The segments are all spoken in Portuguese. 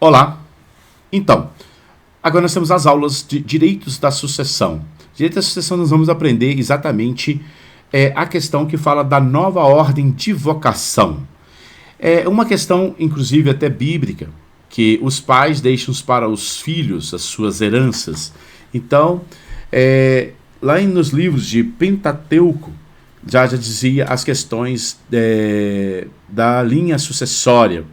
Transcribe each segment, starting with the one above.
Olá, então, agora nós temos as aulas de direitos da sucessão. Direito da sucessão nós vamos aprender exatamente a questão que fala da nova ordem de vocação. É uma questão, inclusive, até bíblica, que os pais deixam para os filhos as suas heranças. Então, lá nos livros de Pentateuco, já dizia as questões da linha sucessória.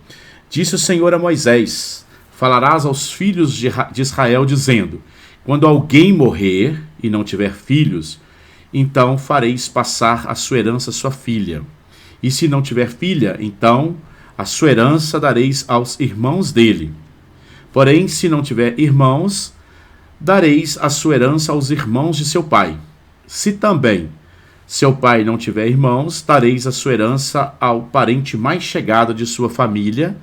Disse o Senhor a Moisés: falarás aos filhos de Israel, dizendo: quando alguém morrer e não tiver filhos, então fareis passar a sua herança à sua filha. E se não tiver filha, então a sua herança dareis aos irmãos dele. Porém, se não tiver irmãos, dareis a sua herança aos irmãos de seu pai. Se também seu pai não tiver irmãos, dareis a sua herança ao parente mais chegado de sua família,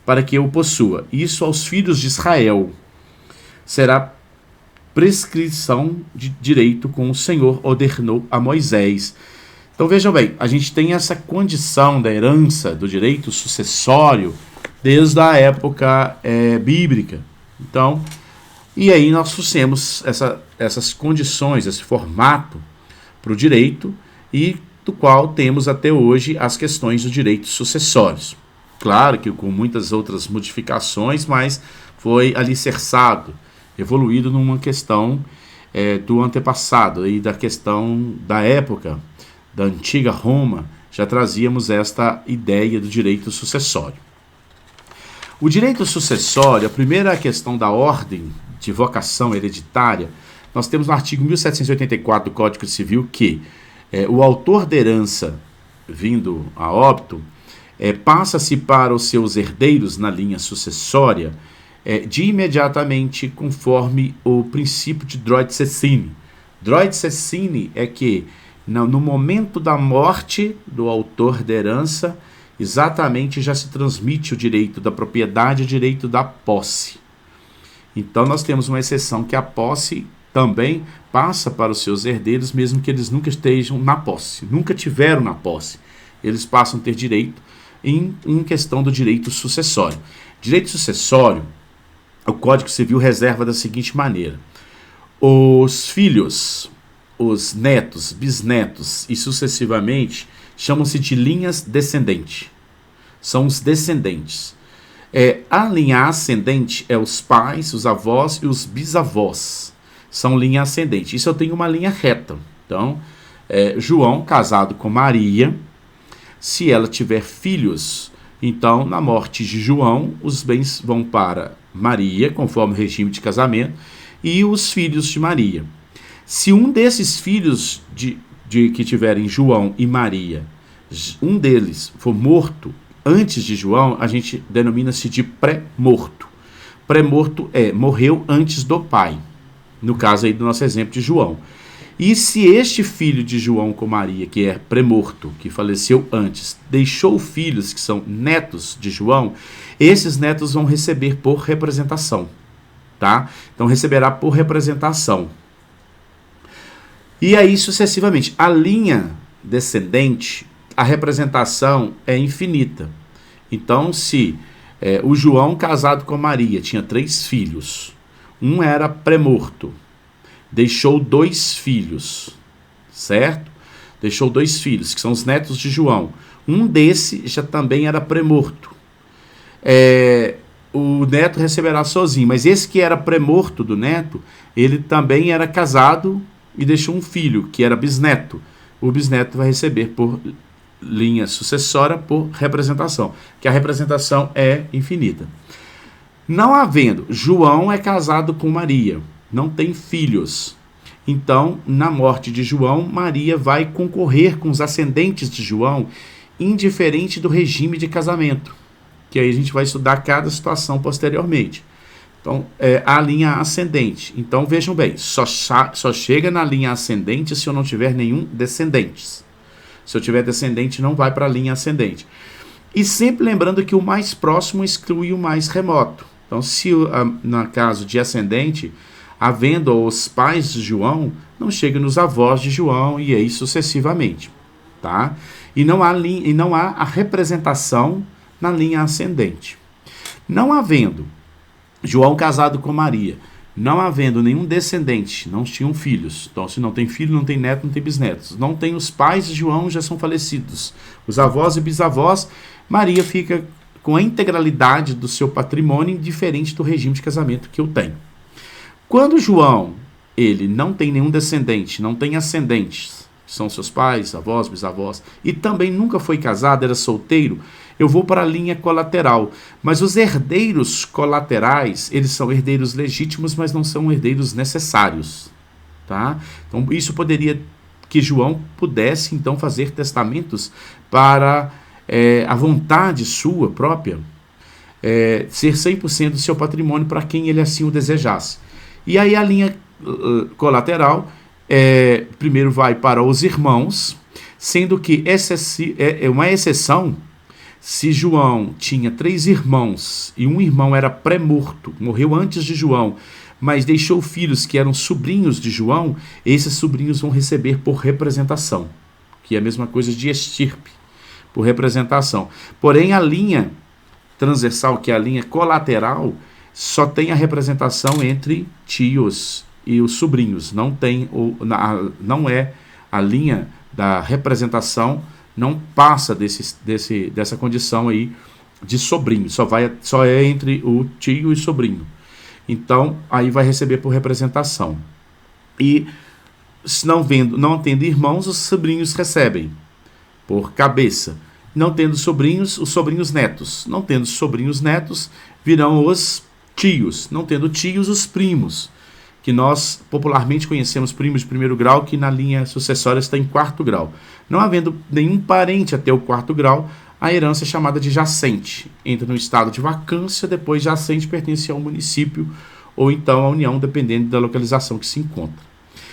para que o possua. Isso aos filhos de Israel será prescrição de direito, como o Senhor ordenou a Moisés. Então vejam bem, a gente tem essa condição da herança, do direito sucessório, desde a época bíblica. Então, e aí nós trouxemos essas condições, esse formato para o direito, e do qual temos até hoje as questões dos direitos sucessórios. Claro que com muitas outras modificações, mas foi alicerçado, evoluído numa questão do antepassado e da questão da época, da antiga Roma, já trazíamos esta ideia do direito sucessório. O direito sucessório, a primeira questão da ordem de vocação hereditária, nós temos no artigo 1784 do Código Civil que o autor da herança vindo a óbito passa-se para os seus herdeiros na linha sucessória de imediatamente conforme o princípio de Droit Cecchini. Droit Cecchini é que no momento da morte do autor da herança, exatamente já se transmite o direito da propriedade e o direito da posse. Então nós temos uma exceção que a posse também passa para os seus herdeiros, mesmo que eles nunca estejam na posse, nunca tiveram na posse. Eles passam a ter direito em questão do direito sucessório. Direito sucessório, o Código Civil reserva da seguinte maneira: os filhos, os netos, bisnetos e sucessivamente chamam-se de linhas descendentes. São os descendentes. A linha ascendente é os pais, os avós e os bisavós. São linha ascendente. Isso eu tenho uma linha reta. Então, João casado com Maria, se ela tiver filhos, então na morte de João, os bens vão para Maria, conforme o regime de casamento, e os filhos de Maria. Se um desses filhos que tiverem João e Maria, um deles for morto antes de João, a gente denomina-se de pré-morto. Pré-morto morreu antes do pai, no caso aí do nosso exemplo de João. E se este filho de João com Maria, que é pré-morto, que faleceu antes, deixou filhos que são netos de João, esses netos vão receber por representação, tá? Então receberá por representação. E aí sucessivamente, a linha descendente, a representação é infinita. Então se o João casado com Maria tinha 3 filhos, um era pré-morto, deixou 2 filhos, certo? Deixou 2 filhos, que são os netos de João. Um desse já também era pré-morto. O neto receberá sozinho, mas esse que era pré-morto do neto, ele também era casado e deixou um filho, que era bisneto. O bisneto vai receber por linha sucessória, por representação, que a representação é infinita. Não havendo, João é casado com Maria, não tem filhos. Então, na morte de João, Maria vai concorrer com os ascendentes de João, indiferente do regime de casamento, que aí a gente vai estudar cada situação posteriormente. Então, a linha ascendente. Então, vejam bem, só chega na linha ascendente se eu não tiver nenhum descendentes. Se eu tiver descendente, não vai para a linha ascendente. E sempre lembrando que o mais próximo exclui o mais remoto. Então, se no caso de ascendente, havendo os pais de João, não chega nos avós de João e aí sucessivamente, tá? E não há a representação na linha ascendente. Não havendo João casado com Maria, não havendo nenhum descendente, não tinham filhos. Então, se não tem filho, não tem neto, não tem bisnetos. Não tem os pais de João, já são falecidos. Os avós e bisavós, Maria fica com a integralidade do seu patrimônio, diferente do regime de casamento que eu tenho. Quando João, ele não tem nenhum descendente, não tem ascendentes, que são seus pais, avós, bisavós, e também nunca foi casado, era solteiro, eu vou para a linha colateral. Mas os herdeiros colaterais, eles são herdeiros legítimos, mas não são herdeiros necessários. Tá? Então, isso poderia que João pudesse, então, fazer testamentos para a vontade sua própria, ser 100% do seu patrimônio para quem ele assim o desejasse. E aí a linha colateral primeiro vai para os irmãos, sendo que uma exceção, se João tinha 3 irmãos e um irmão era pré-morto, morreu antes de João, mas deixou filhos que eram sobrinhos de João, esses sobrinhos vão receber por representação, que é a mesma coisa de estirpe, por representação. Porém, a linha transversal, que é a linha colateral, só tem a representação entre tios e os sobrinhos. Não é a linha da representação, não passa dessa condição aí de sobrinho, só é entre o tio e sobrinho. Então, aí vai receber por representação. E se não tendo irmãos, os sobrinhos recebem por cabeça. Não tendo sobrinhos, os sobrinhos netos. Não tendo sobrinhos netos, virão os tios. Não tendo tios, os primos, que nós popularmente conhecemos primos de primeiro grau, que na linha sucessória está em 4º grau. Não havendo nenhum parente até o 4º grau, a herança é chamada de jacente. Entra no estado de vacância, depois jacente pertence ao município ou então à União, dependendo da localização que se encontra.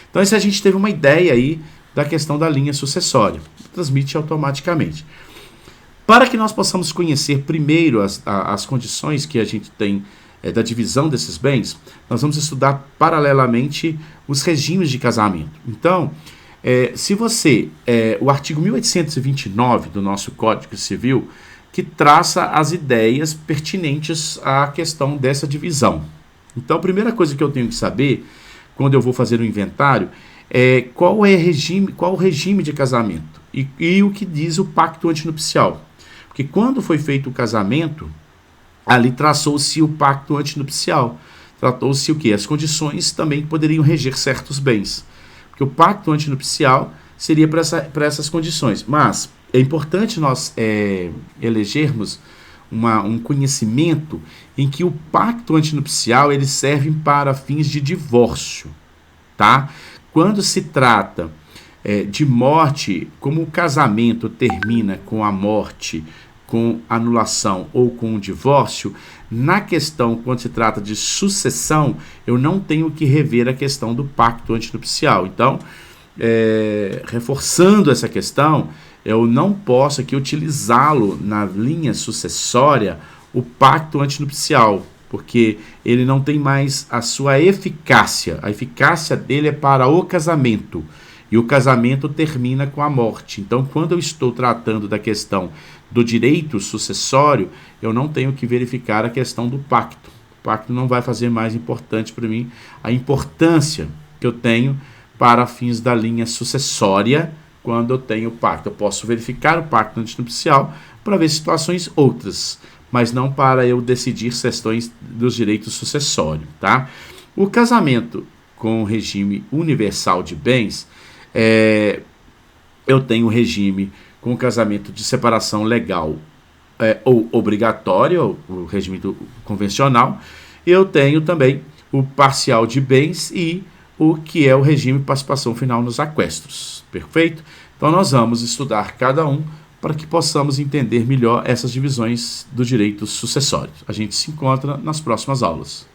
Então, a gente teve uma ideia aí da questão da linha sucessória. Transmite automaticamente. Para que nós possamos conhecer primeiro as condições que a gente tem da divisão desses bens, nós vamos estudar paralelamente os regimes de casamento. Então, se você... o artigo 1829 do nosso Código Civil, que traça as ideias pertinentes à questão dessa divisão. Então, a primeira coisa que eu tenho que saber, quando eu vou fazer o inventário, qual o regime de casamento e o que diz o pacto antinupcial. Porque quando foi feito o casamento, ali traçou-se o pacto antinupcial. Tratou-se o quê? As condições também que poderiam reger certos bens. Porque o pacto antinupcial seria para essas condições. Mas é importante nós elegermos um conhecimento em que o pacto antinupcial ele serve para fins de divórcio. Tá? Quando se trata de morte, como o casamento termina com a morte, com anulação ou com o divórcio, na questão, quando se trata de sucessão, eu não tenho que rever a questão do pacto antinupcial. Então, reforçando essa questão, eu não posso aqui utilizá-lo na linha sucessória, o pacto antinupcial, porque ele não tem mais a sua eficácia. A eficácia dele é para o casamento. E o casamento termina com a morte. Então, quando eu estou tratando da questão do direito sucessório, eu não tenho que verificar a questão do pacto. O pacto não vai fazer mais importante para mim a importância que eu tenho para fins da linha sucessória quando eu tenho o pacto. Eu posso verificar o pacto antinupcial para ver situações outras, mas não para eu decidir questões dos direitos sucessórios. Tá? O casamento com o regime universal de bens, eu tenho o regime com o casamento de separação legal ou obrigatório, o regime convencional. Eu tenho também o parcial de bens e o que é o regime de participação final nos aquestos. Perfeito? Então nós vamos estudar cada um para que possamos entender melhor essas divisões do direito sucessório. A gente se encontra nas próximas aulas.